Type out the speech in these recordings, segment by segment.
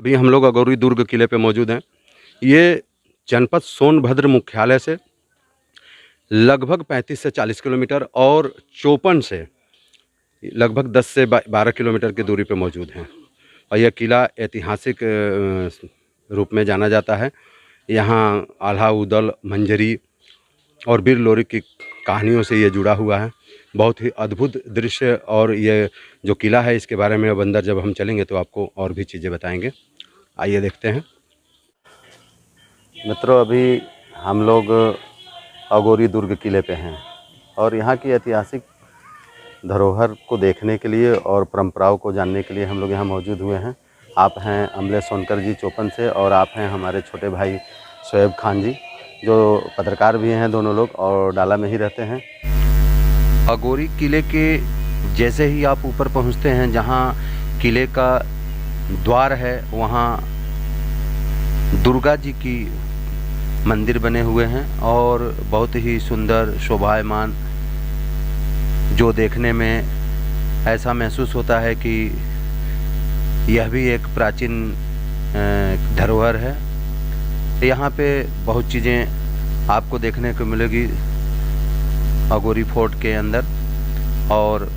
अभी हम लोग अगौरी दुर्ग किले पे मौजूद हैं। ये जनपद सोनभद्र मुख्यालय से लगभग 35 से 40 किलोमीटर और चोपन से लगभग 10 से 12 किलोमीटर की दूरी पे मौजूद हैं। और यह किला ऐतिहासिक रूप में जाना जाता है। यहाँ आल्हा उदल, मंजरी और वीर लोरी की कहानियों से ये जुड़ा हुआ है। बहुत ही अद्भुत दृश्य। और ये जो किला है इसके बारे में अब अंदर जब हम चलेंगे तो आपको और भी चीज़ें बताएंगे। आइए देखते हैं। मित्रों, अभी हम लोग अगौरी दुर्ग किले पे हैं और यहाँ की ऐतिहासिक धरोहर को देखने के लिए और परंपराओं को जानने के लिए हम लोग यहाँ मौजूद हुए हैं। आप हैं अमलेश सोनकर जी चोपन से और आप हैं हमारे छोटे भाई शोएब खान जी, जो पत्रकार भी हैं दोनों लोग और डाला में ही रहते हैं। अगौरी किले के जैसे ही आप ऊपर पहुँचते हैं, जहाँ किले का द्वार है, वहाँ दुर्गा जी की मंदिर बने हुए हैं और बहुत ही सुंदर शोभायमान, जो देखने में ऐसा महसूस होता है कि यह भी एक प्राचीन धरोहर है। यहाँ पे बहुत चीज़ें आपको देखने को मिलेगी अगौरी फोर्ट के अंदर, और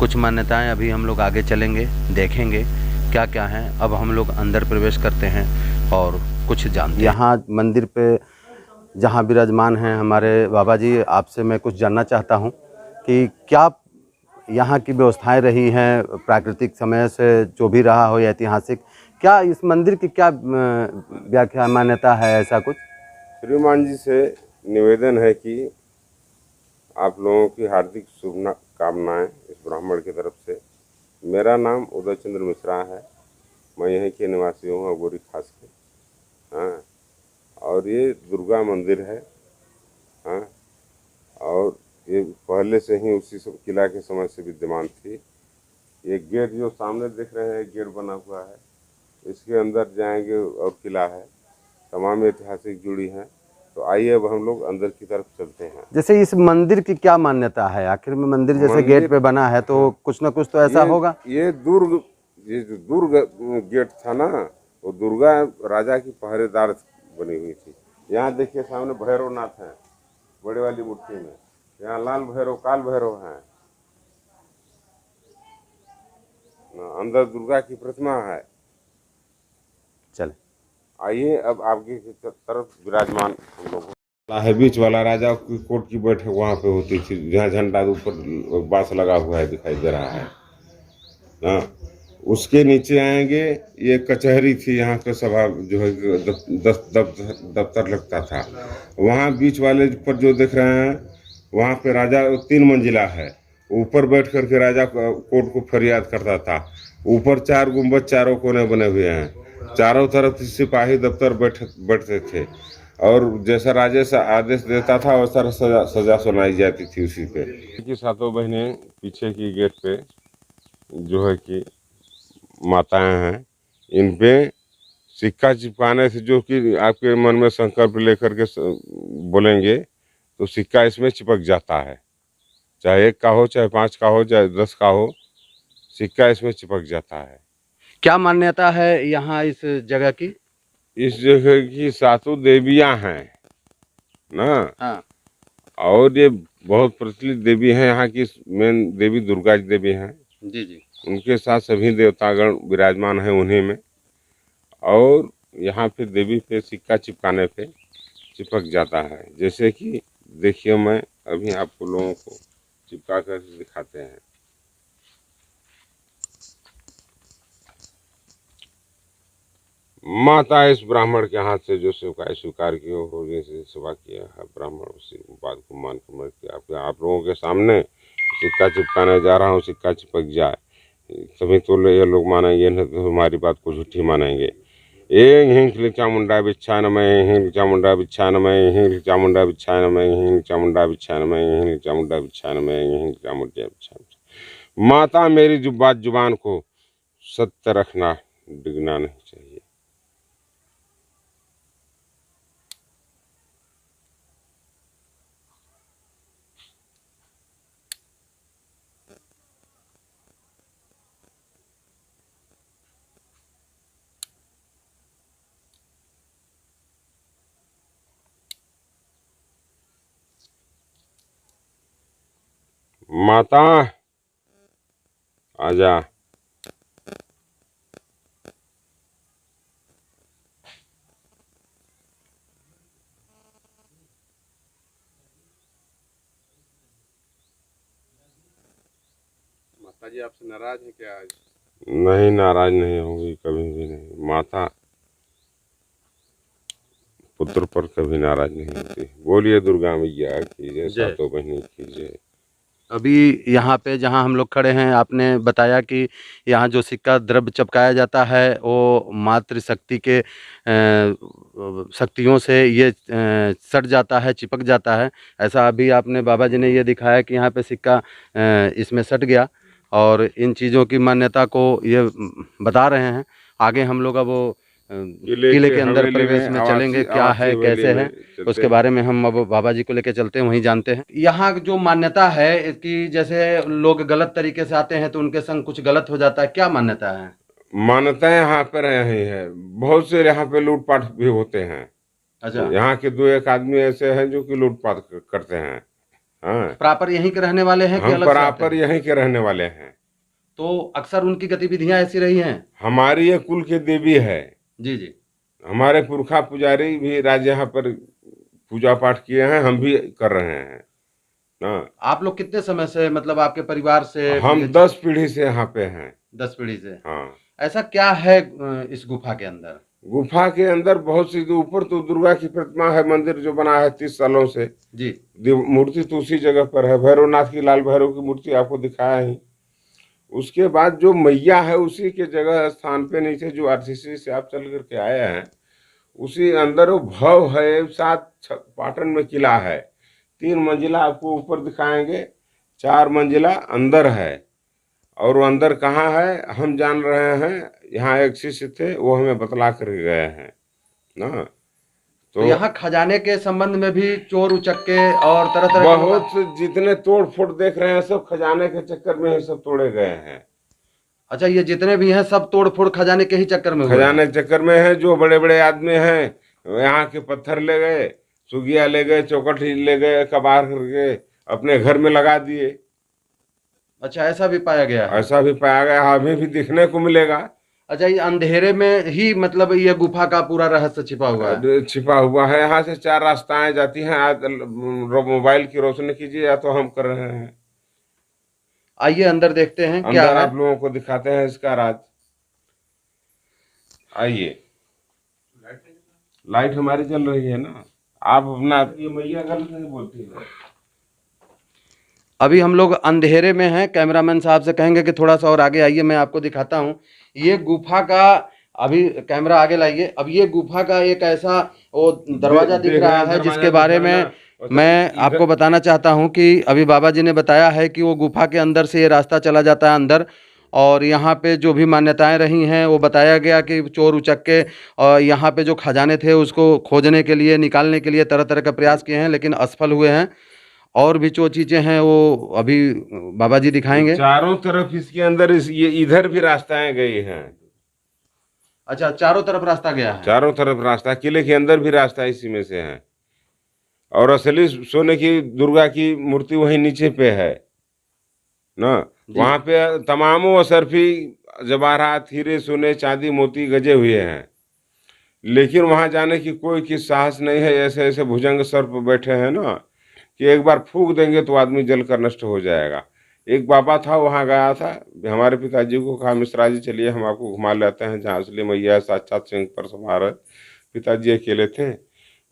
कुछ मान्यताएं अभी हम लोग आगे चलेंगे, देखेंगे क्या क्या हैं। अब हम लोग अंदर प्रवेश करते हैं और कुछ जानते हैं। यहाँ मंदिर पे जहाँ विराजमान हैं हमारे बाबा जी, आपसे मैं कुछ जानना चाहता हूँ कि क्या यहाँ की व्यवस्थाएं रही हैं प्राकृतिक समय से, जो भी रहा हो या ऐतिहासिक, क्या इस मंदिर की क्या व्याख्या मान्यता है, ऐसा कुछ? श्रीमान जी से निवेदन है कि आप लोगों की हार्दिक शुभकामनाएं इस ब्राह्मण की तरफ से। मेरा नाम उदय चंद्र मिश्रा है, मैं यहीं के निवासी हूँ, अगौरी खास के। हाँ, और ये दुर्गा मंदिर है। हाँ, और ये पहले से ही उसी किला के समय से विद्यमान थी। ये गेट जो सामने देख रहे हैं, गेट बना हुआ है, इसके अंदर जाएंगे और किला है, तमाम ऐतिहासिक जुड़ी हैं। तो आइए अब हम लोग अंदर की तरफ चलते हैं। जैसे इस मंदिर की क्या मान्यता है? आखिर में मंदिर जैसे गेट पे बना है तो कुछ ना कुछ तो ऐसा होगा। ये जो दुर्ग गेट था ना, वो दुर्गा राजा की पहरेदार बनी हुई थी। यहाँ देखिए सामने भैरवनाथ है बड़े वाली मूर्ति में, यहाँ लाल भैरव, काल भैरव हैं, अंदर दुर्गा की प्रतिमा है। चले आइए अब आगे की तरफ विराजमान हम लोग है। बीच वाला राजा की कोर्ट की बैठक वहाँ पे होती थी, जहाँ झंडा ऊपर बांस लगा हुआ है दिखाई दे रहा है ना। उसके नीचे आएंगे, ये कचहरी थी, यहाँ पे सभा जो है दफ्तर लगता था। वहाँ बीच वाले पर जो देख रहे हैं, वहाँ पे राजा 3 मंजिला है। ऊपर बैठ करके राजा कोर्ट को फरियाद करता था। ऊपर 4 गुंबद चारों कोने बने हुए हैं, चारों तरफ सिपाही दफ्तर बैठते थे, और जैसा राजा से आदेश देता था वैसा सजा सुनाई जाती थी उसी पे। की सातों बहनें पीछे की गेट पे जो है कि माताएं हैं, इन पे सिक्का चिपकाने से, जो कि आपके मन में संकल्प लेकर के बोलेंगे तो सिक्का इसमें चिपक जाता है। चाहे 1 का हो, चाहे 5 का हो, चाहे 10 का हो, सिक्का इसमें चिपक जाता है। क्या मान्यता है यहाँ इस जगह की? इस जगह की 7 देवियां हैं ना। हाँ। और ये बहुत प्रचलित देवी हैं। यहाँ की मेन देवी दुर्गा देवी हैं। जी जी। उनके साथ सभी देवतागण विराजमान हैं उन्हीं में। और यहाँ पे देवी पे सिक्का चिपकाने पे चिपक जाता है। जैसे कि देखिए, मैं अभी आपको लोगों को चिपका कर दिखाते हैं। माता इस ब्राह्मण के हाथ से जो सेवकाई स्वीकार की हो, जैसे सेवा किया है ब्राह्मण, उसी बात को मान कर आप लोगों के सामने सिक्का चिपकाने जा रहा हूँ। सिक्का चिपक जाए तभी तो ये लोग मानेंगे, नहीं तो हमारी बात को झूठी मानेंगे। हिंग चामुंडा बिच्छा नमय, हिंग चामुंडा बिच्छा नमय, हिंग चामुंडा बिच्छा नमय, हिंग चामुंडा बिच्छा नमय, हिंग चामुंडा बिच्छा नमय, हिंग चामुंडा बिच्छा। माता मेरी जुबान को सत्य रखना, डिगना नहीं चाहिए। माता आजा। माता जी आपसे नाराज है क्या आज? नहीं, नाराज नहीं होंगी, कभी भी नहीं। माता पुत्र पर कभी नाराज नहीं होती। बोलिए दुर्गा मैया की जय, सातों बहनी की जय। अभी यहाँ पे जहाँ हम लोग खड़े हैं, आपने बताया कि यहाँ जो सिक्का द्रव्य चिपकाया जाता है वो मातृ शक्ति के शक्तियों से ये सट जाता है, चिपक जाता है। ऐसा अभी आपने बाबा जी ने ये दिखाया कि यहाँ पे सिक्का इसमें सट गया, और इन चीज़ों की मान्यता को ये बता रहे हैं। आगे हम लोग अब वो किले के अंदर प्रवेश में चलेंगे, क्या है कैसे है उसके बारे में हम अब बाबा जी को लेकर चलते हैं, वहीं जानते हैं। यहाँ जो मान्यता है कि जैसे लोग गलत तरीके से आते हैं तो उनके संग कुछ गलत हो जाता है, क्या मान्यता है? मान्यता यहाँ पर यही है, बहुत से यहाँ पे लूटपाट भी होते हैं। अच्छा, यहाँ के 2-1 आदमी ऐसे हैं जो कि लूटपाट करते हैं। हाँ, प्रॉपर यहीं के रहने वाले हैं कि हम अलग से आते प्रॉपर हैं? यहीं के रहने वाले हैं। तो अक्सर उनकी गतिविधियां ऐसी रही हैं? हमारी ये कुल की देवी है। जी जी। हमारे पुरखा पुजारी भी राज यहाँ पर पूजा पाठ किए हैं, हम भी कर रहे हैं ना। आप लोग कितने समय से, मतलब आपके परिवार से? हम 10 पीढ़ी से यहाँ पे हैं। 10 पीढ़ी से? हाँ। ऐसा क्या है इस गुफा के अंदर? गुफा के अंदर बहुत सी, ऊपर तो दुर्गा की प्रतिमा है, मंदिर जो बना है 30 सालों से जी। मूर्ति तो उसी जगह पर है। भैरवनाथ की, लाल भैरव की मूर्ति आपको दिखाया ही। उसके बाद जो मैया है उसी के जगह स्थान पे नीचे जो आरसीसी से आप चल करके आए हैं, उसी अंदर वो भव है। 7 पाटन में किला है। 3 मंजिला आपको ऊपर दिखाएंगे, 4 मंजिला अंदर है। और वो अंदर कहाँ है हम जान रहे हैं। यहाँ एक शिष्य थे, वो हमें बतला कर गए हैं ना। तो यहाँ खजाने के संबंध में भी चोर उचक्के और तरह तरह बहुत जितने तोड़ फोड़ देख रहे हैं सब खजाने के चक्कर में ही सब तोड़े गए हैं। अच्छा, ये जितने भी हैं सब तोड़ फोड़ खजाने के ही चक्कर में हुए हैं? खजाने के चक्कर में है। जो बड़े बड़े आदमी हैं यहाँ के पत्थर ले गए, सुगिया ले गए, चौकट ले गए, कबार करके अपने घर में लगा दिए। अच्छा, ऐसा भी पाया गया है? ऐसा भी पाया गया, अभी भी दिखने को मिलेगा। अच्छा, ये अंधेरे में ही मतलब ये गुफा का पूरा रहस्य छिपा हुआ है? छिपा हुआ है। यहाँ से 4 रास्ताएं जाती हैं। आज मोबाइल की रोशनी कीजिए, या तो हम कर रहे हैं। आइए अंदर देखते हैं क्या अंदर है। आप लोगों को दिखाते हैं इसका राज। आइए, लाइट हमारी चल रही है ना। आप अपना, ये मैया गलत नहीं बोलती है। अभी हम लोग अंधेरे में हैं। कैमरामैन साहब से कहेंगे कि थोड़ा सा और आगे आइए, मैं आपको दिखाता हूँ ये गुफा का। अभी कैमरा आगे लाइए। अब ये गुफा का एक ऐसा वो दरवाजा दिख रहा है जिसके बारे में मैं आपको बताना चाहता हूँ कि अभी बाबा जी ने बताया है कि वो गुफा के अंदर से ये रास्ता चला जाता है अंदर, और यहाँ पे जो भी मान्यताएं रही हैं वो बताया गया कि चोर उचक्के और यहाँ पे जो खजाने थे उसको खोजने के लिए, निकालने के लिए तरह तरह का प्रयास किए हैं, लेकिन असफल हुए हैं। और भी जो चीज़ें हैं वो अभी बाबा जी दिखाएंगे। चारों तरफ इसके अंदर ये इधर भी रास्ताएं गई हैं। अच्छा, चारों तरफ रास्ता गया है? चारों तरफ रास्ता, किले के अंदर भी रास्ता इसी में से है। और असली सोने की दुर्गा की मूर्ति वहीं नीचे पे है ना। वहां पे तमामों असरफी जवाहरात, हीरे, सोने, चांदी, मोती गजे हुए हैं। लेकिन वहां जाने की कोई की साहस नहीं है। ऐसे ऐसे भुजंग सर्प बैठे हैं ना कि एक बार फूंक देंगे तो आदमी जलकर नष्ट हो जाएगा। एक बाबा था, वहां गया था, हमारे पिताजी को कहा मिश्रा जी चलिए हम आपको घुमा लेते हैं जहाँ असली मैया साक्षात सिंह पर सवार है। पिताजी अकेले थे।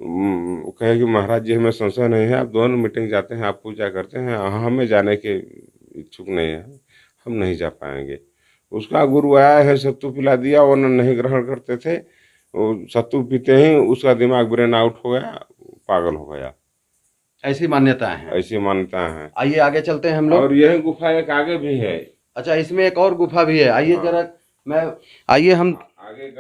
कहे कि महाराज जी हमें संशय नहीं है, आप दोनों मीटिंग जाते हैं, आप पूजा करते हैं, हमें जाने के इच्छुक नहीं है, हम नहीं जा पाएंगे। उसका गुरु आया है, सत्तू पिला दिया, वो नहीं ग्रहण करते थे। सत्तू पीते ही उसका दिमाग ब्रेन आउट हो गया, पागल हो गया। ऐसी मान्यताएं हैं? ऐसी मान्यताएं हैं। आइए आगे चलते हैं हम लोग। और यह गुफा एक आगे भी है। अच्छा, इसमें एक और गुफा भी है? आइए जरा आइए हम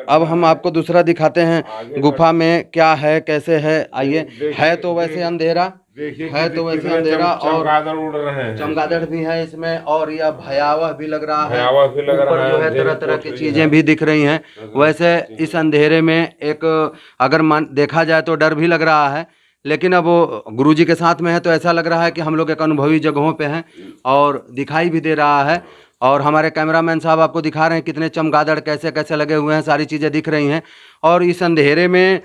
अब हम आपको दूसरा दिखाते हैं गुफा में क्या है कैसे है। आइए। है तो वैसे अंधेरा, है तो वैसे अंधेरा, और चमगादड़ उड़ रहे हैं, चमगादड़ भी है इसमें, और यह भयावह भी लग रहा है। भयावह भी लग रहा है, जो है तरह तरह की चीजें भी दिख रही हैं। वैसे इस अंधेरे में एक अगर देखा जाए तो डर भी लग रहा है, लेकिन अब वो गुरुजी के साथ में है तो ऐसा लग रहा है कि हम लोग एक अनुभवी जगहों पे हैं और दिखाई भी दे रहा है। और हमारे कैमरामैन साहब आपको दिखा रहे हैं कितने चमगादड़ कैसे कैसे लगे हुए हैं, सारी चीज़ें दिख रही हैं। और इस अंधेरे में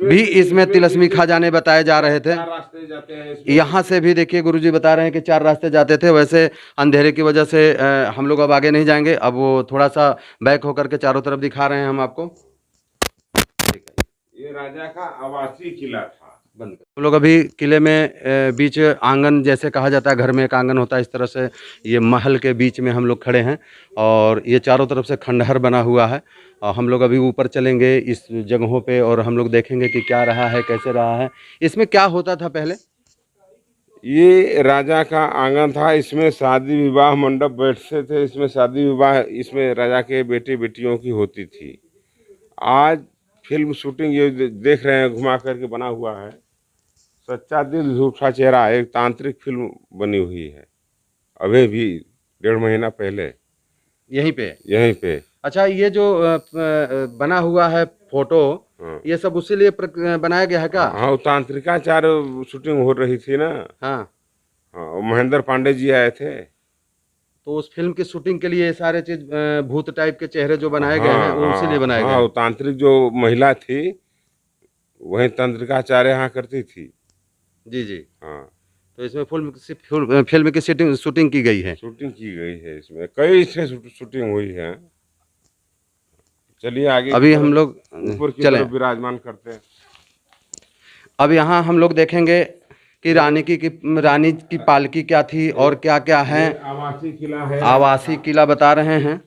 भी इसमें तिलस्मी खा जाने बताए जा रहे थे। रास्ते जाते हैं इसमें। यहाँ से भी देखिए गुरुजी बता रहे हैं कि 4 रास्ते जाते थे। वैसे अंधेरे की वजह से हम लोग अब आगे नहीं जाएंगे। अब वो थोड़ा सा बैक होकर के चारों तरफ दिखा रहे हैं हम आपको। ये राजा का आवासीय किला था। हम लोग अभी किले में बीच आंगन जैसे कहा जाता है, घर में एक आंगन होता है, इस तरह से ये महल के बीच में हम लोग खड़े हैं और ये चारों तरफ से खंडहर बना हुआ है। और हम लोग अभी ऊपर चलेंगे इस जगहों पे और हम लोग देखेंगे कि क्या रहा है, कैसे रहा है, इसमें क्या होता था पहले। ये राजा का आंगन था, इसमें शादी विवाह मंडप बैठते थे, इसमें शादी विवाह इसमें राजा के बेटे बेटियों की होती थी। आज फिल्म शूटिंग ये देख रहे हैं घुमा करके बना हुआ है, सच्चा दिल झूठा चेहरा, एक तांत्रिक फिल्म बनी हुई है अभी भी 1.5 महीना पहले यहीं पे। अच्छा, ये जो बना हुआ है फोटो, हाँ। ये सब उसी लिए बनाया गया है क्या? हाँ, तांत्रिकाचार शूटिंग हो रही थी ना। हाँ हाँ, महेंद्र पांडे जी आए थे तो उस फिल्म की शूटिंग के लिए ये सारे चीज भूत टाइप के चेहरे जो बनाए गए हैं वो उसी लिए बनाए गए हाँ, हैं। वो तांत्रिक जो महिला थी वही तंत्रिकाचार्य यहाँ करती थी। जी जी। हाँ, तो इसमें फिल्म की शूटिंग की गई है। शूटिंग की गई है, इसमें कई से शूटिंग हुई है। चलिए आगे अभी हम लोग ऊपर की चलें। तरफ विराजमान करते हैं। अब यहाँ हम लोग देखेंगे कि रानी की पालकी क्या थी और क्या क्या है। आवासीय किला है, आवासीय किला बता रहे हैं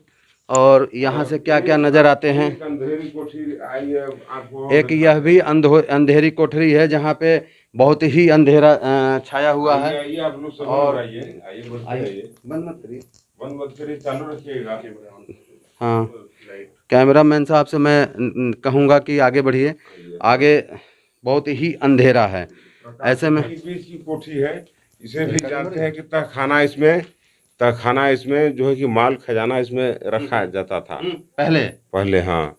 और यहाँ से क्या क्या नजर आते हैं। एक अंधेरी कोठी आई है आपको, एक यह भी अंधेरी कोठरी है जहाँ पे बहुत ही अंधेरा छाया हुआ है। आइए आप लोग सब और आइए, बंद मत करिए, बंद मत करिए, चालू रखिएगा। हाँ, कैमरामैन साहब से मैं कहूँगा कि आगे बढ़िए। आगे बहुत ही अंधेरा है, ऐसे में बीच की कोठी है, इसे भी जानते हैं कि तहखाना इसमें जो है कि माल खजाना इसमें रखा जाता था पहले। हाँ,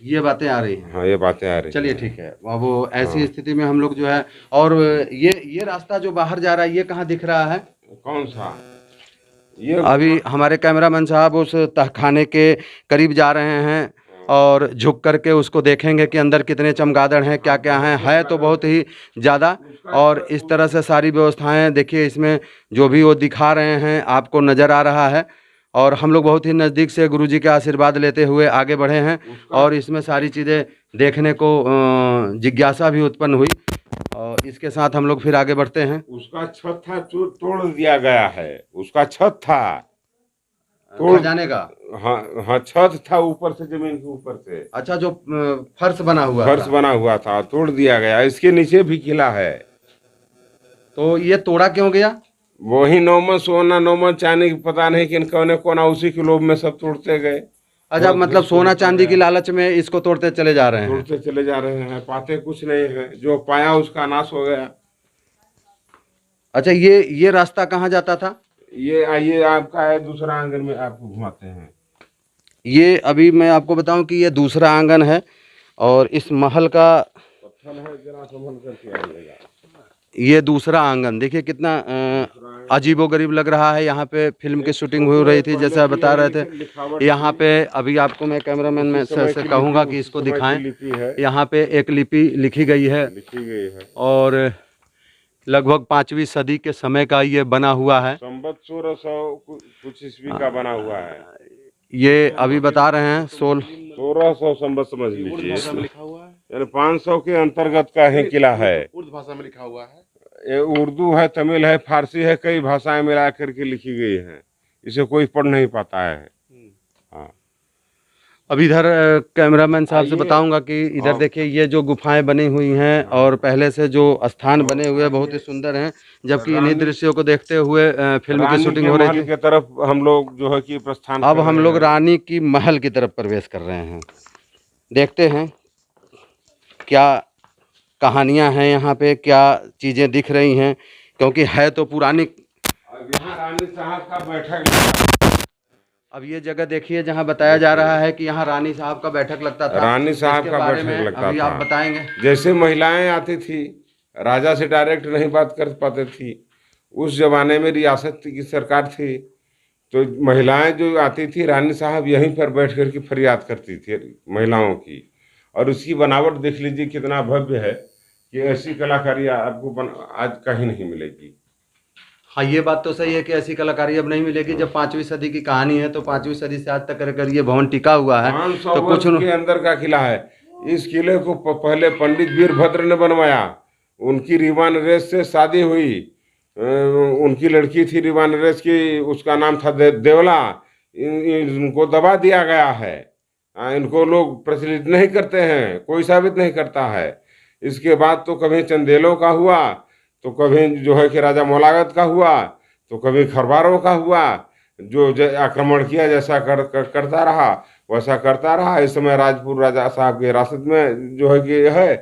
ये बातें आ रही हैं। हाँ, ये बातें आ रही। चलिए ठीक है। अब वो ऐसी स्थिति में हम लोग जो है, और ये रास्ता जो बाहर जा रहा है ये कहाँ दिख रहा है? कौन सा? ये अभी हमारे कैमरामैन साहब उस तहखाने के करीब जा रहे हैं और झुक करके उसको देखेंगे कि अंदर कितने चमगादड़ हैं, क्या क्या हैं। है तो बहुत ही ज़्यादा, और इस तरह से सारी व्यवस्थाएं देखिए इसमें जो भी वो दिखा रहे हैं आपको नज़र आ रहा है। और हम लोग बहुत ही नज़दीक से गुरुजी के आशीर्वाद लेते हुए आगे बढ़े हैं और इसमें सारी चीज़ें देखने को जिज्ञासा भी उत्पन्न हुई। और इसके साथ हम लोग फिर आगे बढ़ते हैं। उसका छत था तोड़ दिया गया है, उसका छत था जाने का। हाँ हाँ, छत था ऊपर से, जमीन के ऊपर से। अच्छा, जो फर्श बना हुआ था तोड़ दिया गया। इसके नीचे भी किला है। तो ये तोड़ा क्यों गया? वही नौमन सोना नौमन चांदी की पता नहीं किन कौने कोना, उसी के लोभ में सब तोड़ते गए। अच्छा, मतलब सोना चांदी की लालच में इसको तोड़ते चले जा रहे हैं। पाते कुछ नहीं है, जो पाया उसका नाश हो गया। अच्छा, ये रास्ता कहाँ जाता था? ये आइए, आपका है दूसरा आंगन में, आपको घुमाते हैं। ये अभी मैं आपको बताऊं कि ये दूसरा आंगन है और इस महल का पत्थर है, जरा संभल करके आइएगा। ये दूसरा आंगन देखिए कितना अजीबोगरीब लग रहा है। यहाँ पे फिल्म की शूटिंग हो रही थी जैसा बता रहे थे। यहाँ पे अभी आपको मैं कैमरामैन में से कहूँगा कि इसको दिखाएं। यहाँ पे एक लिपि लिखी गई है और लगभग 5वीं सदी के समय का ये बना हुआ है। संवत 1600 कुछ ईस्वी का बना हुआ है। ये अभी बता रहे हैं 1600 संवत समझ लीजिए, यानी 500 के अंतर्गत का ही किला है। उर्दू भाषा में लिखा हुआ है। ये उर्दू है, तमिल है, फारसी है, कई भाषाएं मिला करके लिखी गई है। इसे कोई पढ़ नहीं पाता है। हाँ, अब इधर कैमरामैन साहब से बताऊंगा कि इधर देखिए ये जो गुफाएं बनी हुई हैं और पहले से जो स्थान बने हुए बहुत ही सुंदर हैं। जबकि इन्हीं दृश्यों को देखते हुए फिल्म की शूटिंग हो रही थी। की तरफ हम लोग जो है कि प्रस्थान। अब हम लोग रानी की महल की तरफ प्रवेश कर रहे हैं। देखते हैं क्या कहानियां हैं यहाँ पे, क्या चीज़ें दिख रही हैं, क्योंकि है तो पुरानी। यहाँ रानी साहब का बैठक अब ये जगह देखिए जहाँ बताया जा रहा है कि यहाँ रानी साहब का बैठक लगता था। रानी साहब इसके का बारे बैठक में लगता अभी था। आप बताएंगे। जैसे महिलाएं आती थी, राजा से डायरेक्ट नहीं बात कर पाते थी। उस जमाने में रियासत की सरकार थी, तो महिलाएं जो आती थी, रानी साहब यहीं पर बैठ कर के फरियाद करती थी महिलाओं की। और उसकी बनावट देख लीजिए कितना भव्य है कि ऐसी कलाकारी आपको आज कहीं नहीं मिलेगी। हाँ, ये बात तो सही है कि ऐसी कलाकारी अब नहीं मिलेगी। जब 5वीं सदी की कहानी है तो 5वीं सदी से आज तक अगर ये भवन टिका हुआ है 500 तो वर्ष कुछ के अंदर का किला है। इस किले को पहले पंडित वीरभद्र ने बनवाया। उनकी रीवा नरेश से शादी हुई। उनकी लड़की थी रीवा नरेश की, उसका नाम था देवला। इनको दबा दिया गया है। इनको लोग प्रचलित नहीं करते हैं, कोई साबित नहीं करता है। इसके बाद तो कभी चंदेलों का हुआ, तो कभी जो है कि राजा मोलागत का हुआ, तो कभी खरवारों का हुआ। जो आक्रमण किया जैसा करता रहा वैसा करता रहा। इस समय राजपुर राजा साहब के हिरासत में जो है कि है,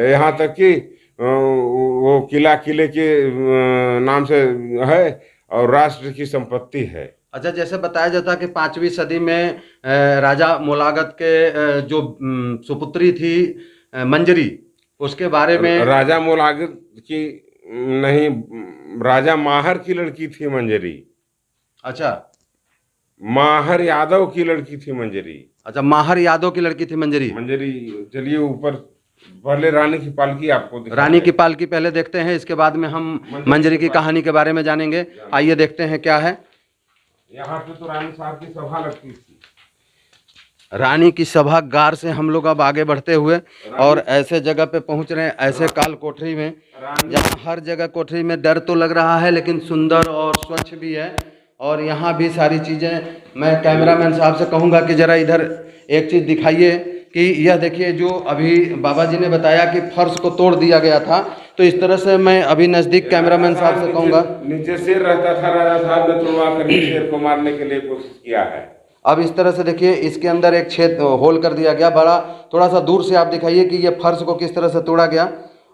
यहाँ तक कि वो किले के नाम से है और राष्ट्र की संपत्ति है। अच्छा, जैसे बताया जाता है कि 5वीं सदी में राजा मोलागत के जो सुपुत्री थी मंजरी, उसके बारे में। राजा मोलागत की नहीं, राजा माहर की लड़की थी मंजरी। अच्छा, माहर यादव की लड़की थी मंजरी। अच्छा, माहर यादव की लड़की थी मंजरी। मंजरी, चलिए ऊपर पहले रानी की पालकी आपको रानी की पालकी पहले देखते हैं, इसके बाद में हम मंजरी की कहानी के बारे में जानेंगे। आइए देखते हैं क्या है। यहाँ पे तो रानी साहब की सभा लगती थी। रानी की सभागार से हम लोग अब आगे बढ़ते हुए और ऐसे जगह पे पहुंच रहे हैं, ऐसे काल कोठरी में, जहाँ हर जगह कोठरी में डर तो लग रहा है लेकिन सुंदर और स्वच्छ भी है। और यहाँ भी सारी चीज़ें, मैं कैमरामैन साहब से कहूँगा कि ज़रा इधर एक चीज़ दिखाइए कि यह देखिए जो अभी बाबा जी ने बताया कि फर्श को तोड़ दिया गया था, तो इस तरह से मैं अभी नज़दीक कैमरामैन साहब से कहूँगा। नीचे शेर रहता था, राजा साहब ने तोड़वा कर शेर को मारने के लिए कोशिश किया है। अब इस तरह से देखिए इसके अंदर एक छेद होल कर दिया गया बड़ा। थोड़ा सा दूर से आप दिखाइए कि ये फर्श को किस तरह से तोड़ा गया।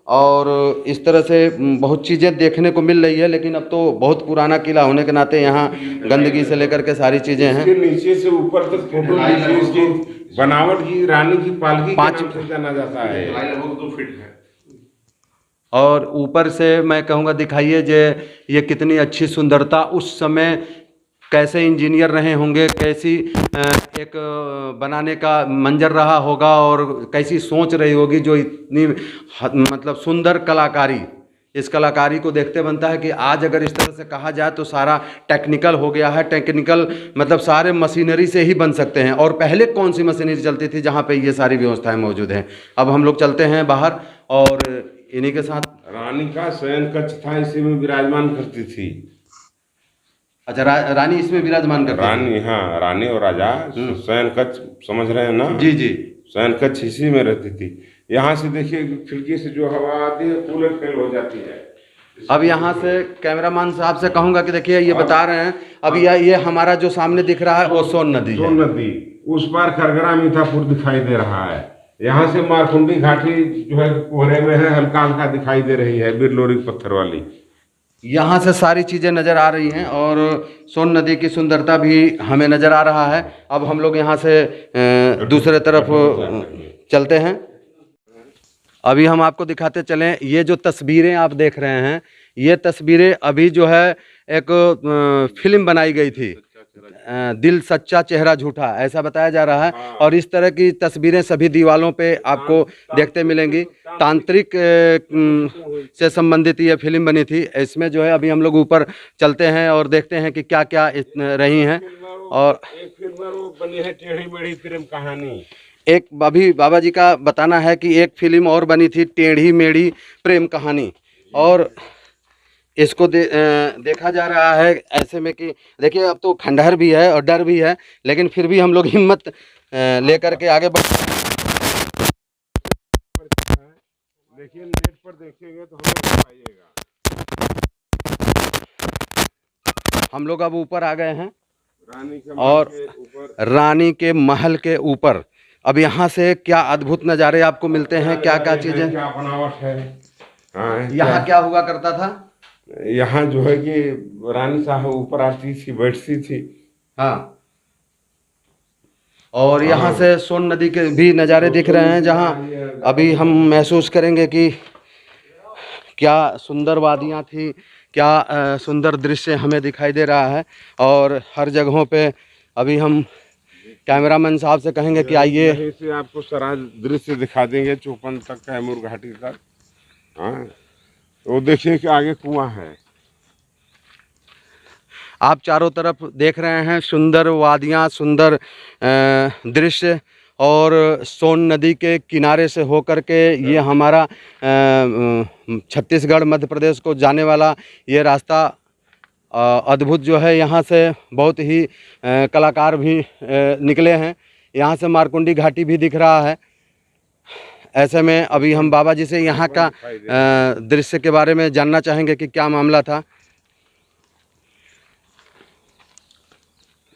और इस तरह से बहुत चीज़ें देखने को मिल रही है, लेकिन अब तो बहुत पुराना किला होने के नाते यहाँ गंदगी से लेकर के सारी चीज़ें हैं। नीचे से ऊपर तक फोटो इसकी बनावट की रानी की पालकी 5 से जाना जाता है। 2 फीट है। और ऊपर से मैं कहूँगा दिखाइए जे ये कितनी अच्छी सुंदरता, उस समय कैसे इंजीनियर रहे होंगे, कैसी एक बनाने का मंजर रहा होगा और कैसी सोच रही होगी जो इतनी मतलब सुंदर कलाकारी। इस कलाकारी को देखते बनता है कि आज अगर इस तरह से कहा जाए तो सारा टेक्निकल हो गया है। टेक्निकल मतलब सारे मशीनरी से ही बन सकते हैं। और पहले कौन सी मशीनरी चलती थी जहाँ पे ये सारी व्यवस्थाएं मौजूद हैं। अब हम लोग चलते हैं बाहर और इन्हीं के साथ। रानी का शयन कक्ष था, इसी में विराजमान करती थी। अच्छा, रानी इसमें विराजमान करती रानी, हाँ, रानी और राजा शयन कक्ष समझ रहे हैं ना? जी जी। शयन कक्ष इसी में रहती थी। यहाँ से देखिए खिड़की से जो हवा आती है कूलर फेल हो जाती है। अब यहाँ से कैमरामैन साहब से कहूँगा कि देखिए ये बता रहे हैं अब ये हमारा जो सामने दिख रहा है वो सोन नदी है। सोन नदी, उस पार खरगरा मीठापुर दिखाई दे रहा है। यहाँ से मारकुंडी घाटी जो है कोहरे में है, हल्का हल्का दिखाई दे रही है, बिरलोरी पत्थर वाली। यहाँ से सारी चीज़ें नज़र आ रही हैं और सोन नदी की सुंदरता भी हमें नज़र आ रहा है। अब हम लोग यहाँ से दूसरे तरफ चलते हैं। अभी हम आपको दिखाते चलें, ये जो तस्वीरें आप देख रहे हैं, ये तस्वीरें अभी जो है एक फिल्म बनाई गई थी, दिल सच्चा चेहरा झूठा, ऐसा बताया जा रहा है। और इस तरह की तस्वीरें सभी दीवालों पे आपको देखते मिलेंगी। तांत्रिक से संबंधित ये फिल्म बनी थी। इसमें जो है अभी हम लोग ऊपर चलते हैं और देखते हैं कि क्या क्या रही हैं। और एक फिल्म बनी है टेढ़ी मेढ़ी प्रेम कहानी। एक अभी बाबा जी का बताना है कि एक फिल्म और बनी थी टेढ़ी मेढ़ी प्रेम कहानी। और इसको देखा जा रहा है ऐसे में कि देखिए अब तो खंडहर भी है और डर भी है, लेकिन फिर भी हम लोग हिम्मत लेकर के आगे बढ़। देखिए नेट पर देखेंगे तो हमें बताइएगा। हम लोग अब ऊपर आ गए हैं रानी के और रानी के महल के ऊपर। अब यहाँ से क्या अद्भुत नज़ारे आपको मिलते हैं, क्या क्या चीज़ें, क्या बनावट है। हाँ, यहाँ क्या हुआ करता था। यहाँ जो है कि रानी साहब ऊपर आती थी, बैठती थी। हाँ, और यहाँ से सोन नदी के भी नज़ारे दिख रहे हैं, जहाँ अभी हम महसूस करेंगे कि क्या सुंदर वादियाँ थी, क्या सुंदर दृश्य हमें दिखाई दे रहा है। और हर जगहों पे अभी हम कैमरामैन साहब से कहेंगे कि आइए, यहीं से आपको सारा दृश्य दिखा देंगे, चौपन तक कैमूर घाटी तक। हाँ, तो देखिए कि आगे कुआं है। आप चारों तरफ देख रहे हैं सुंदर वादियाँ, सुंदर दृश्य, और सोन नदी के किनारे से होकर के ये हमारा छत्तीसगढ़ मध्य प्रदेश को जाने वाला ये रास्ता अद्भुत जो है। यहाँ से बहुत ही कलाकार भी निकले हैं। यहाँ से मारकुंडी घाटी भी दिख रहा है। ऐसे में अभी हम बाबा जी से यहाँ का दृश्य के बारे में जानना चाहेंगे कि क्या मामला था।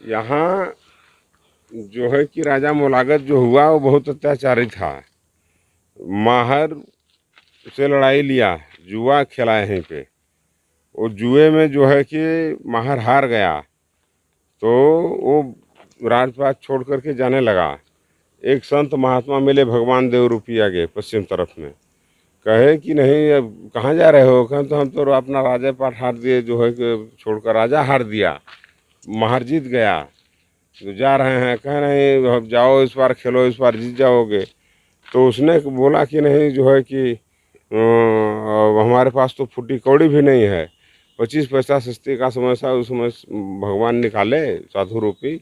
यहाँ जो है कि राजा मोलागत जो हुआ वो बहुत अत्याचारी था। माहर से लड़ाई लिया, जुआ खेला यहीं पे। वो जुए में जो है कि माहर हार गया तो वो राजपाट छोड़ करके जाने लगा। एक संत महात्मा मिले भगवान देव रूपी आगे पश्चिम तरफ में, कहे कि नहीं अब कहाँ जा रहे हो? कहें तो हम तो अपना राजा पाट हार दिए, जो है कि छोड़कर राजा हार दिया, माहर जीत गया, तो जा रहे हैं। कह नहीं अब जाओ, इस बार खेलो, इस बार जीत जाओगे। तो उसने बोला कि नहीं, जो है कि हमारे पास तो फूटी कौड़ी भी नहीं है, 25 पैसा सस्ती का समोसा उस समय भगवान निकाले साधु रूपी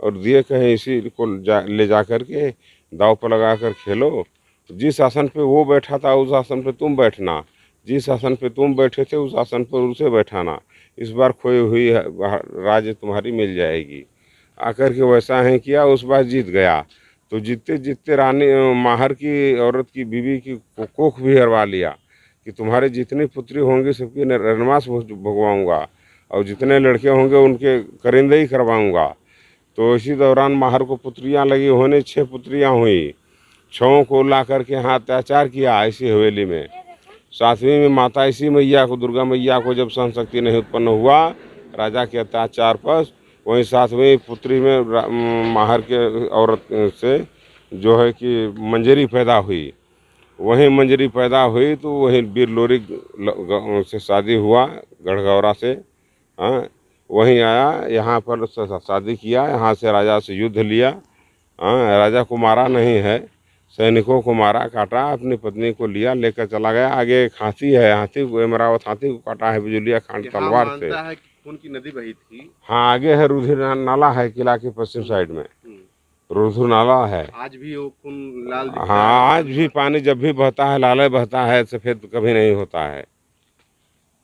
और दिए, कहीं इसी को ले जा कर के दाव पर लगा कर खेलो। जिस आसन पे वो बैठा था उस आसन पे तुम बैठना, जिस आसन पे तुम बैठे थे उस आसन पर उसे बैठाना। इस बार खोई हुई राज्य तुम्हारी मिल जाएगी। आकर के वैसा है किया, उस बार जीत गया। तो जीतते जीतते रानी माहर की औरत की बीवी की कोख भी हरवा लिया कि तुम्हारे जितनी पुत्री होंगी सबकी रनमास भगवाऊँगा और जितने लड़के होंगे उनके करिंदे ही करवाऊँगा। तो इसी दौरान माहर को पुत्रियां लगी होने, 6 पुत्रियां हुई। 6 को ला करके यहाँ अत्याचार किया इसी हवेली में। 7वीं में माता इसी मैया को, दुर्गा मैया को जब सहन शक्ति नहीं उत्पन्न हुआ राजा के अत्याचार पर, वहीं 7वीं पुत्री में माहर के औरत से जो है कि मंजरी पैदा हुई। वहीं मंजरी पैदा हुई तो वहीं बीर लोरी से शादी हुआ, गढ़गौरा से। हाँ, वहीं आया, यहाँ पर शादी किया, यहाँ से राजा से युद्ध लिया। हाँ, राजा को मारा नहीं है, सैनिकों को मारा, काटा, अपनी पत्नी को लिया, लेकर चला गया। आगे एक हाथी है, हाथी को अमरावत हाथी को काटा है बिजुलिया खान तलवार से। है कि खून की नदी बही थी। हाँ, आगे है रुधिर नाला है किला के पश्चिम साइड में, रुधिर नाला है। आज भी वो खून लाल दिखता है। हाँ, आज भी पानी जब भी बहता है लाल बहता है, सफेद कभी नहीं होता है।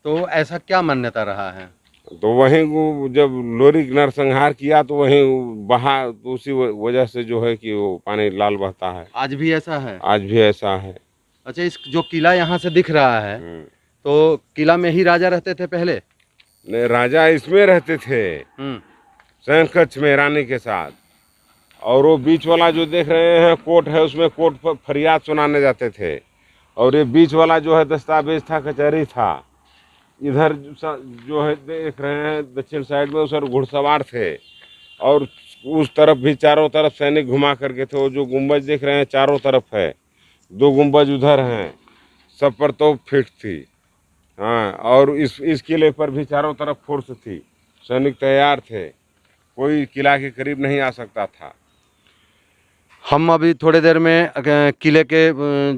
तो ऐसा क्या मान्यता रहा है? तो वहीं जब लोरी नरसंहार किया तो वहीं बहा, तो उसी वजह से जो है कि वो पानी लाल बहता है। आज भी ऐसा है? आज भी ऐसा है। अच्छा, इस जो किला यहाँ से दिख रहा है, तो किला में ही राजा रहते थे पहले? नहीं, राजा इसमें रहते थे, शयन कक्ष में रानी के साथ। और वो बीच वाला जो देख रहे हैं कोर्ट है, उसमें कोर्ट पर फरियाद सुनाने जाते थे। और ये बीच वाला जो है दस्तावेज था, कचहरी था। इधर जो है देख रहे हैं दक्षिण साइड में, उस घुड़सवार थे। और उस तरफ भी चारों तरफ सैनिक घुमा करके थे। वो जो गुंबज देख रहे हैं चारों तरफ है, 2 गुंबज उधर हैं, सब पर तो फिट थी। हाँ, और इस किले पर भी चारों तरफ फोर्स थी, सैनिक तैयार थे, कोई किला के करीब नहीं आ सकता था। हम अभी थोड़ी देर में किले के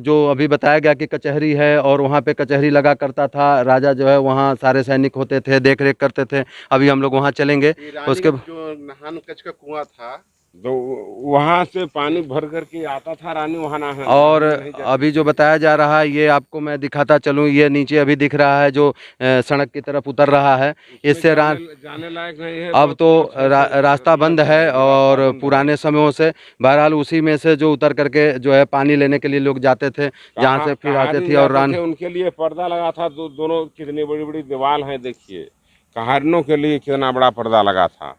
जो अभी बताया गया कि कचहरी है, और वहाँ पे कचहरी लगा करता था राजा, जो है वहाँ सारे सैनिक होते थे, देख रेख करते थे। अभी हम लोग वहाँ चलेंगे। उसके जो नहान कच्छ का कुआं था, तो वहाँ से पानी भर करके आता था, रानी वहाँ ना है। और अभी जो बताया जा रहा है ये आपको मैं दिखाता चलूँ। ये नीचे अभी दिख रहा है जो सड़क की तरफ उतर रहा है, इससे जाने लायक नहीं है। अब तो रास्ता बंद है, और पुराने समयों से बहरहाल उसी में से जो उतर करके जो है पानी लेने के लिए लोग जाते थे, जहाँ से फिर आते थे। और रानी उनके लिए पर्दा लगा था, दोनों कितनी बड़ी बड़ी दीवार है, देखिए कहारियों के लिए कितना बड़ा पर्दा लगा था।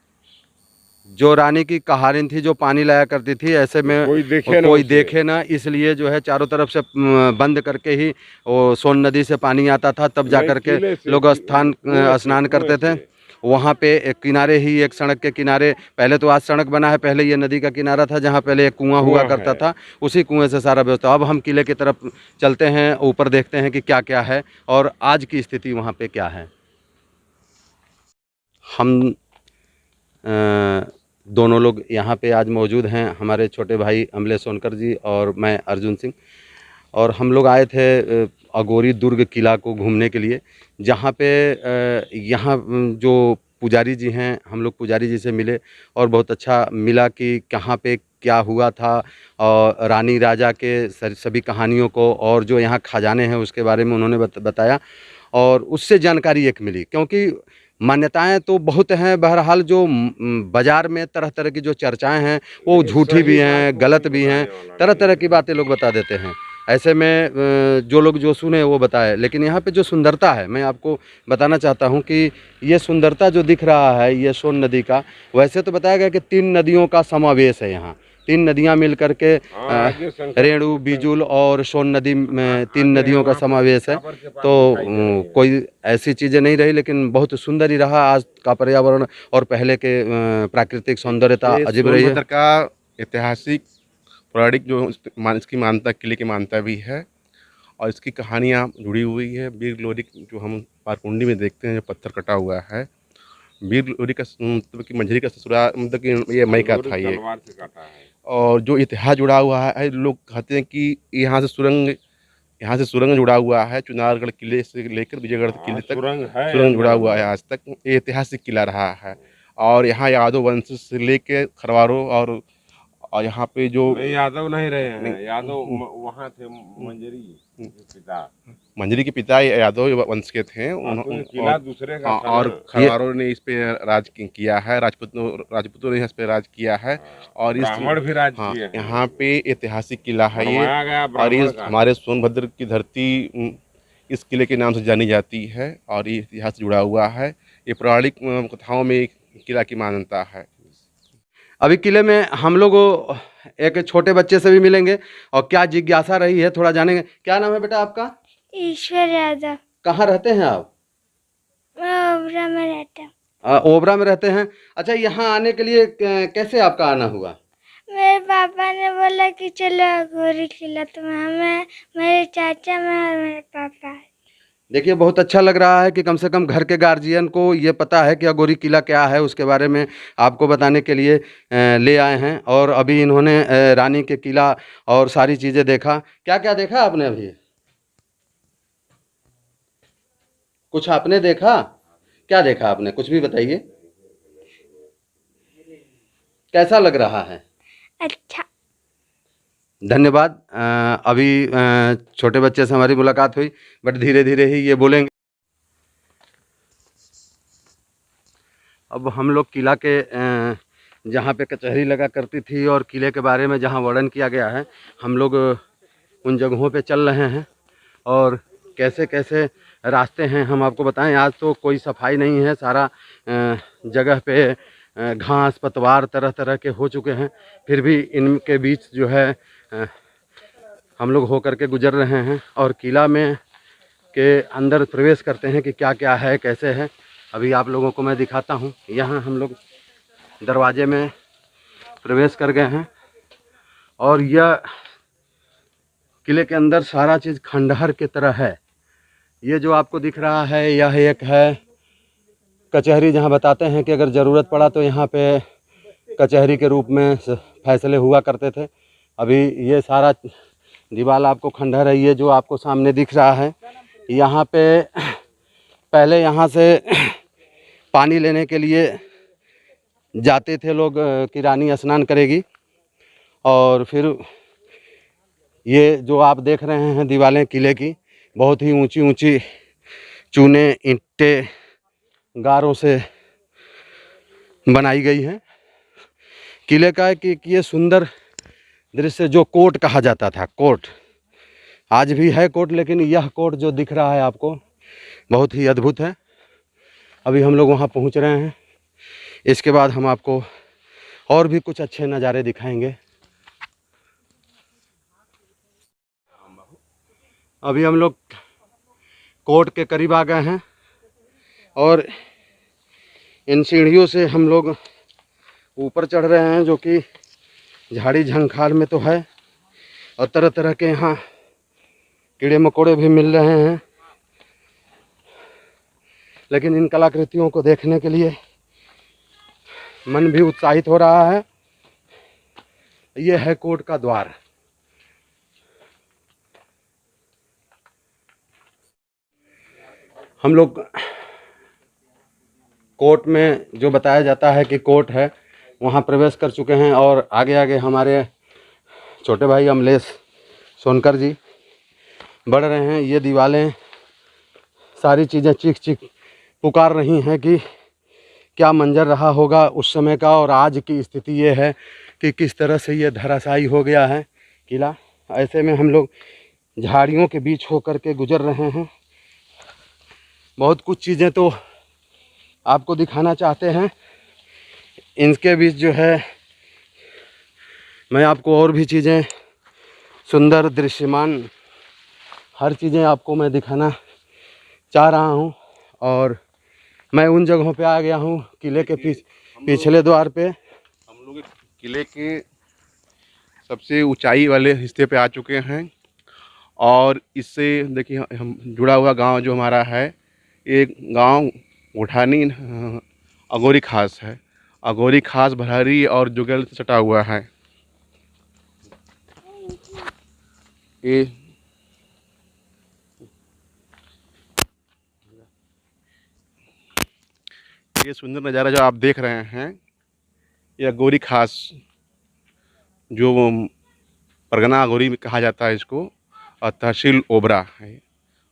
जो रानी की कहारिन थी जो पानी लाया करती थी, ऐसे में कोई देखे ना, इसलिए जो है चारों तरफ से बंद करके ही वो सोन नदी से पानी आता था, तब जा करके लोग स्नान करते थे। वहाँ पे एक किनारे ही एक सड़क के किनारे, पहले तो आज सड़क बना है, पहले ये नदी का किनारा था जहाँ पहले एक कुआं हुआ करता था, उसी कुएं से सारा व्यवस्था। अब हम किले की तरफ चलते हैं, ऊपर देखते हैं कि क्या क्या है और आज की स्थिति वहाँ पे क्या है। हम दोनों लोग यहाँ पे आज मौजूद हैं, हमारे छोटे भाई अमलेश सोनकर जी और मैं अर्जुन सिंह, और हम लोग आए थे अगोरी दुर्ग किला को घूमने के लिए, जहाँ पे यहाँ जो पुजारी जी हैं, हम लोग पुजारी जी से मिले और बहुत अच्छा मिला कि कहाँ पे क्या हुआ था, और रानी राजा के सभी कहानियों को और जो यहाँ खजाने हैं उसके बारे में उन्होंने बताया, और उससे जानकारी एक मिली। क्योंकि मान्यताएं तो बहुत हैं, बहरहाल जो बाज़ार में तरह तरह की जो चर्चाएं हैं वो झूठी भी हैं, गलत भी हैं, तरह तरह की बातें लोग बता देते हैं। ऐसे में जो लोग जो सुने वो बताए, लेकिन यहाँ पे जो सुंदरता है मैं आपको बताना चाहता हूँ कि ये सुंदरता जो दिख रहा है ये सोन नदी का, वैसे तो बताया गया कि 3 नदियों का समावेश है यहाँ, 3 नदियाँ मिल करके रेणु, बिजुल और सोन नदी में 3 नदियों का समावेश है। तो कोई ऐसी चीज़ें नहीं रही, लेकिन बहुत सुंदर ही रहा आज का पर्यावरण और पहले के प्राकृतिक सौंदर्यता अजीब रही है। सोनभद्र का ऐतिहासिक पौराणिक जो इसकी मान्यता, किले की मान्यता भी है और इसकी कहानियाँ जुड़ी हुई है। वीर लोरी जो हम पारकुंडी में देखते हैं, जो पत्थर कटा हुआ है, वीर लोरी का मतलब कि मंझरी का ससुराल, मतलब कि ये मई का था ये, और जो इतिहास जुड़ा हुआ है, लोग कहते हैं कि यहाँ से सुरंग जुड़ा हुआ है, चुनारगढ़ किले से लेकर विजयगढ़ किले तक सुरंग जुड़ा हुआ है। आज तक ये ऐतिहासिक किला रहा है, और यहाँ यादव वंश से लेके खरवारों और यहाँ पे जो यादव नहीं रहे हैं, यादव वहाँ थे, मंजरी के पिता यादव वंश के थे, किला दूसरे का था, और खरवारों ने इस पे राज किया है, राजपूतों ने इस पे राज किया है, और ब्राह्मण भी राज किए हैं। यहाँ पे ऐतिहासिक किला है ये, और इस हमारे सोनभद्र की धरती इस किले के नाम से जानी जाती है, और ये इतिहास से जुड़ा हुआ है। ये पौराणिक कथाओं में एक किला की मान्यता है। अभी किले में हम लोग एक छोटे बच्चे से भी मिलेंगे और क्या जिज्ञासा रही है थोड़ा जानेंगे। क्या नाम है बेटा आपका? ईश्वर यादव। कहाँ रहते हैं आप? मैं ओबरा में रहता हूँ। ओबरा में रहते हैं। अच्छा, यहाँ आने के लिए कैसे आपका आना हुआ? मेरे पापा ने बोला कि चलो अघोरी किला, तो मैं, मेरे चाचा, मैं और मेरे पापा। देखिए, बहुत अच्छा लग रहा है कि कम से कम घर के गार्जियन को ये पता है कि अघोरी किला क्या है, उसके बारे में आपको बताने के लिए ले आए हैं। और अभी इन्होंने रानी के किला और सारी चीज़ें देखा। क्या क्या देखा आपने अभी? कुछ आपने देखा? क्या देखा आपने? कुछ भी बताइए, कैसा लग रहा है? अच्छा। धन्यवाद। अभी छोटे बच्चे से हमारी मुलाकात हुई, बट धीरे धीरे ही ये बोलेंगे। अब हम लोग किला के जहाँ पे कचहरी लगा करती थी और किले के बारे में जहाँ वर्णन किया गया है, हम लोग उन जगहों पे चल रहे हैं, और कैसे कैसे रास्ते हैं हम आपको बताएं। आज तो कोई सफाई नहीं है, सारा जगह पे घास पतवार तरह तरह के हो चुके हैं, फिर भी इनके बीच जो है हम लोग होकर के गुजर रहे हैं, और किला में के अंदर प्रवेश करते हैं कि क्या क्या है, कैसे है। अभी आप लोगों को मैं दिखाता हूँ। यहाँ हम लोग दरवाजे में प्रवेश कर गए हैं, और यह किले के अंदर सारा चीज़ खंडहर की तरह है। ये जो आपको दिख रहा है, यह एक है कचहरी, जहाँ बताते हैं कि अगर ज़रूरत पड़ा तो यहाँ पे कचहरी के रूप में फैसले हुआ करते थे। अभी ये सारा दीवार आपको खंडहर है, ये जो आपको सामने दिख रहा है, यहाँ पे पहले यहाँ से पानी लेने के लिए जाते थे लोग कि रानी स्नान करेगी, और फिर ये जो आप देख रहे हैं दीवारें किले की, बहुत ही ऊंची ऊंची चूने ईंटें गारों से बनाई गई हैं। किले का कि ये सुंदर दृश्य जो कोट कहा जाता था, कोट आज भी है कोट, लेकिन यह कोट जो दिख रहा है आपको बहुत ही अद्भुत है। अभी हम लोग वहाँ पहुँच रहे हैं, इसके बाद हम आपको और भी कुछ अच्छे नज़ारे दिखाएंगे। अभी हम लोग कोर्ट के करीब आ गए हैं, और इन सीढ़ियों से हम लोग ऊपर चढ़ रहे हैं, जो कि झाड़ी झंखार में तो है, और तरह तरह के यहाँ कीड़े मकोड़े भी मिल रहे हैं। लेकिन इन कलाकृतियों को देखने के लिए मन भी उत्साहित हो रहा है। ये है कोर्ट का द्वार। हम लोग कोर्ट में, जो बताया जाता है कि कोर्ट है, वहाँ प्रवेश कर चुके हैं, और आगे आगे हमारे छोटे भाई अमलेश सोनकर जी बढ़ रहे हैं। ये दीवारें सारी चीज़ें चीख चीख पुकार रही हैं कि क्या मंजर रहा होगा उस समय का, और आज की स्थिति ये है कि किस तरह से ये धराशायी हो गया है किला। ऐसे में हम लोग झाड़ियों के बीच होकर के गुजर रहे हैं। बहुत कुछ चीज़ें तो आपको दिखाना चाहते हैं, इनके बीच जो है मैं आपको और भी चीज़ें, सुंदर दृश्यमान हर चीज़ें आपको मैं दिखाना चाह रहा हूँ। और मैं उन जगहों पे आ गया हूँ, किले के पिछले द्वार पे। हम लोग किले के सबसे ऊंचाई वाले हिस्से पे आ चुके हैं, और इससे देखिए हम जुड़ा हुआ गांव जो हमारा है, एक गांव उठानी अगोरी खास है। अगोरी खास भरारी और जुगल से सटा हुआ है। ये सुंदर नज़ारा जो आप देख रहे हैं, ये अगोरी खास, जो परगना अगोरी में कहा जाता है इसको, और तहसील ओबरा है,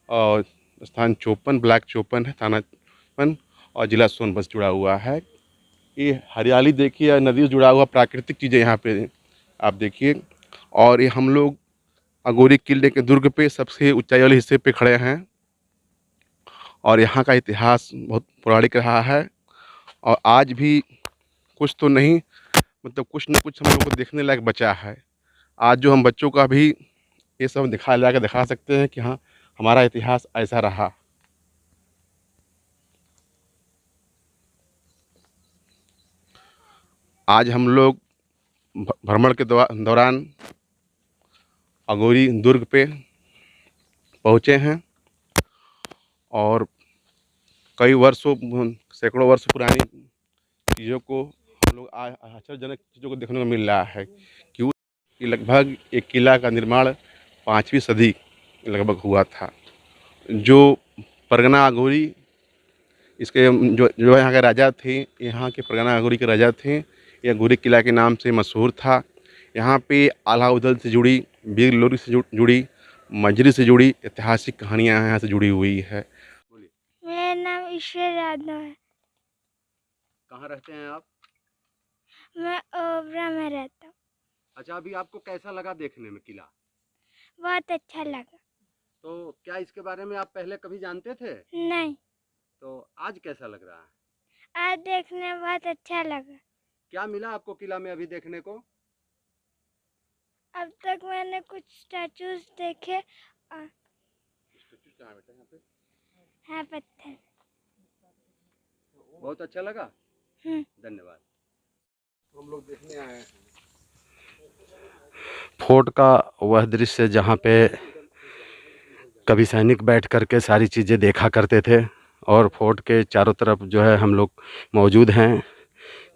और स्थान चौपन, ब्लॉक चौपन है, थाना चौपन, और जिला सोनभद्र से जुड़ा हुआ है। ये हरियाली देखिए, नदी से जुड़ा हुआ प्राकृतिक चीज़ें यहाँ पे आप देखिए। और ये हम लोग अगोरी किले के दुर्ग पे सबसे ऊंचाई वाले हिस्से पे खड़े हैं, और यहाँ का इतिहास बहुत पौराणिक रहा है, और आज भी कुछ तो नहीं, मतलब कुछ न कुछ हम लोग को देखने लायक बचा है। आज जो हम बच्चों का भी ये सब दिखा सकते हैं कि हाँ, हमारा इतिहास ऐसा रहा। आज हम लोग भ्रमण के दौरान अगोरी दुर्ग पे पहुँचे हैं, और कई वर्षों, सैकड़ों वर्ष पुरानी चीज़ों को हम लोग आश्चर्यजनक चीज़ों को देखने को मिल रहा है कि लगभग एक किला का निर्माण 5वीं सदी लगभग हुआ था। जो परगना अघोरी, इसके जो यहाँ के राजा थे, यहाँ के परगना अघोरी के राजा थे, यह अघोरी किला के नाम से मशहूर था। यहाँ पे अलाउद्दीन से जुड़ी, बीर लोरी से जुड़ी, मजरी से जुड़ी ऐतिहासिक कहानियाँ यहाँ से जुड़ी हुई है। मेरा नाम ईश्वर यादव है। कहाँ रहते हैं आप? मैं ओबरा में रहता हूँ। अच्छा, अभी आपको कैसा लगा देखने में किला? बहुत अच्छा लगा। तो क्या इसके बारे में आप पहले कभी जानते थे? नहीं, तो आज कैसा लग रहा है? आज देखने में बहुत अच्छा लगा। क्या मिला आपको किला में अभी देखने को? अब तक मैंने कुछ स्टैचूज देखे, हाँ पत्थर। बहुत अच्छा लगा। धन्यवाद। हम लोग देखने आए हैं फोर्ट का वह दृश्य जहाँ पे कभी सैनिक बैठ करके सारी चीज़ें देखा करते थे, और फोर्ट के चारों तरफ जो है हम लोग मौजूद हैं,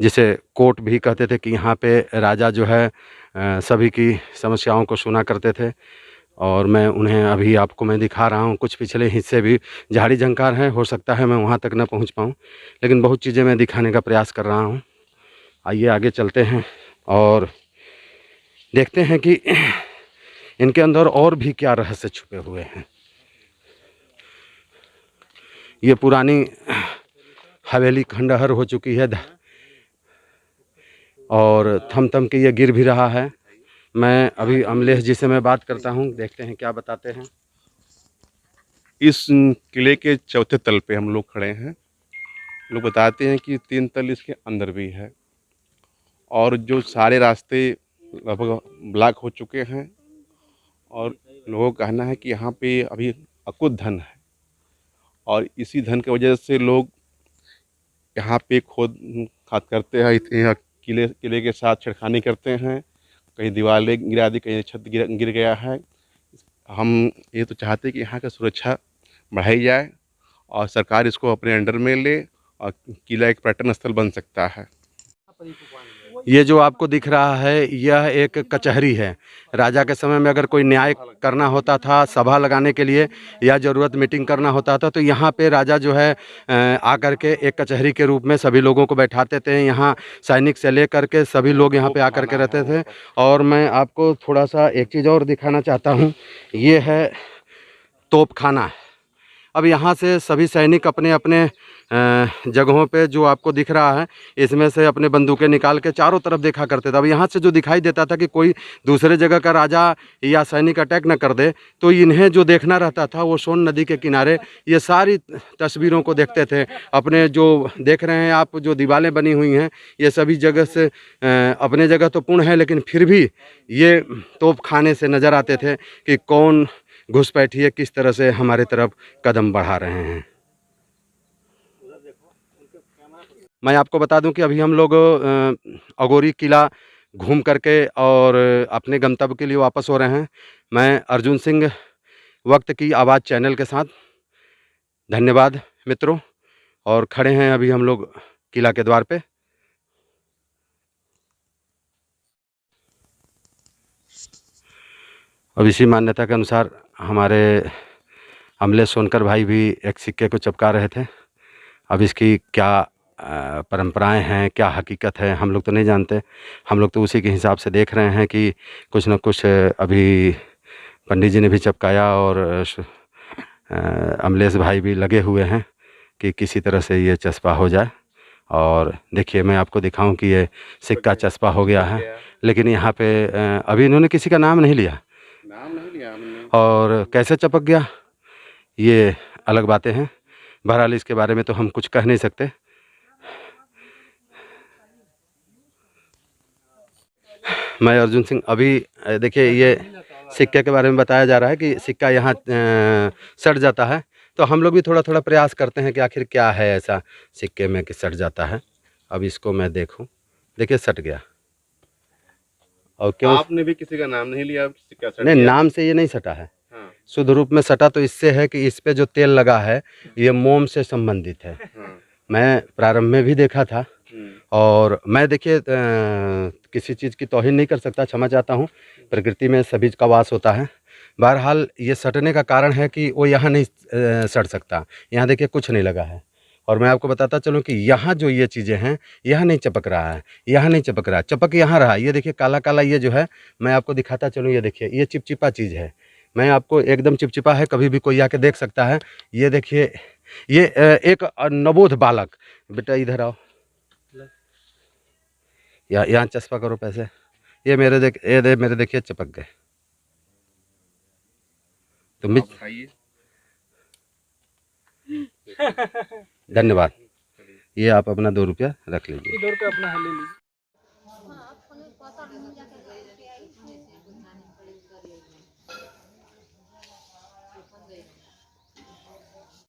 जिसे कोर्ट भी कहते थे, कि यहाँ पे राजा जो है सभी की समस्याओं को सुना करते थे। और मैं उन्हें अभी आपको मैं दिखा रहा हूँ। कुछ पिछले हिस्से भी झाड़ी झंकार हैं, हो सकता है मैं वहाँ तक न पहुँच पाऊँ, लेकिन बहुत चीज़ें मैं दिखाने का प्रयास कर रहा हूँ। आइए आगे चलते हैं और देखते हैं कि इनके अंदर और भी क्या रहस्य छुपे हुए हैं। ये पुरानी हवेली खंडहर हो चुकी है, और थम थम के ये गिर भी रहा है। मैं अभी अमलेश जी से मैं बात करता हूँ, देखते हैं क्या बताते हैं। इस किले के चौथे तल पे हम लोग खड़े हैं। लोग बताते हैं कि 3 तल इसके अंदर भी है, और जो सारे रास्ते लगभग ब्लॉक हो चुके हैं, और लोगों का कहना है कि यहाँ पे अभी अकुत धन है, और इसी धन की वजह से लोग यहाँ पे खोद खाद करते हैं, यहाँ किले के साथ छेड़खानी करते हैं, कहीं दीवारें गिरा दी, कहीं छत गिर गया है। हम ये तो चाहते हैं कि यहाँ का सुरक्षा बढ़ाई जाए और सरकार इसको अपने अंडर में ले और किला एक पर्यटन स्थल बन सकता है। ये जो आपको दिख रहा है यह एक कचहरी है। राजा के समय में अगर कोई न्याय करना होता था, सभा लगाने के लिए या ज़रूरत मीटिंग करना होता था, तो यहाँ पे राजा जो है आकर के एक कचहरी के रूप में सभी लोगों को बैठाते थे। यहाँ सैनिक से लेकर के सभी लोग यहाँ पे आकर के रहते थे। और मैं आपको थोड़ा सा एक चीज़ और दिखाना चाहता हूँ, ये है तोपखाना। अब यहाँ से सभी सैनिक अपने अपने जगहों पे जो आपको दिख रहा है इसमें से अपने बंदूकें निकाल के चारों तरफ देखा करते थे। अब यहाँ से जो दिखाई देता था कि कोई दूसरे जगह का राजा या सैनिक अटैक न कर दे, तो इन्हें जो देखना रहता था वो सोन नदी के किनारे ये सारी तस्वीरों को देखते थे। अपने जो देख रहे हैं आप, जो दीवारें बनी हुई हैं, ये सभी जगह से अपने जगह तो पूर्ण है, लेकिन फिर भी ये तोप खाने से नज़र आते थे कि कौन घुसपैठिए किस तरह से हमारे तरफ कदम बढ़ा रहे हैं। मैं आपको बता दूं कि अभी हम लोग अघोरी किला घूम करके और अपने गंतव्य के लिए वापस हो रहे हैं। मैं अर्जुन सिंह, वक्त की आवाज़ चैनल के साथ। धन्यवाद मित्रों। और खड़े हैं अभी हम लोग किला के द्वार पे। अब इसी मान्यता के अनुसार हमारे अमलेश सोनकर भाई भी एक सिक्के को चिपका रहे थे। अब इसकी क्या परंपराएं हैं, क्या हकीकत है, हम लोग तो नहीं जानते। हम लोग तो उसी के हिसाब से देख रहे हैं कि कुछ न कुछ अभी पंडित जी ने भी चिपकाया और अमलेश भाई भी लगे हुए हैं कि किसी तरह से ये चस्पा हो जाए। और देखिए मैं आपको दिखाऊं कि ये सिक्का चस्पा हो गया है, लेकिन यहाँ पे अभी इन्होंने किसी का नाम नहीं लिया और कैसे चिपक गया ये अलग बातें हैं। बहरहाल इसके बारे में तो हम कुछ कह नहीं सकते। मैं अर्जुन सिंह। अभी देखिए ये सिक्के के बारे में बताया जा रहा है कि सिक्का यहाँ सट जाता है, तो हम लोग भी थोड़ा थोड़ा प्रयास करते हैं कि आखिर क्या है ऐसा सिक्के में कि सट जाता है। अब इसको मैं देखूं, देखिए सट गया। और क्यों? आपने भी किसी का नाम नहीं लिया, सिक्का सट नहीं, गया। नाम से ये नहीं सटा है। हाँ। शुद्ध रूप में सटा तो इससे है कि इस पे जो तेल लगा है ये मोम से संबंधित है। हाँ। मैं प्रारंभ में भी देखा था और मैं देखिए किसी चीज़ की तौहीन नहीं कर सकता, क्षमा चाहता हूँ। प्रकृति में सभी का वास होता है। बहरहाल ये सटने का कारण है कि वो यहाँ नहीं सट सकता। यहाँ देखिए कुछ नहीं लगा है। और मैं आपको बताता चलूँ कि यहाँ जो ये चीज़ें हैं, यहाँ नहीं चपक रहा है, यहाँ नहीं चपक रहा है, चपक यहाँ रहा। ये देखिए काला काला ये जो है, मैं आपको दिखाता चलूँ, ये देखिए ये चिपचिपा चीज़ है। मैं आपको एकदम चिपचिपा है, कभी भी कोई आके देख सकता है। ये देखिए ये एक नवोध बालक, बेटा इधर आओ, यहाँ चस्पा करो पैसे। ये मेरे मेरे देखिए चिपक गए। तो धन्यवाद। ये आप अपना 2 रुपया रख लीजिए। 2 रुपया अपना ले लीजिए।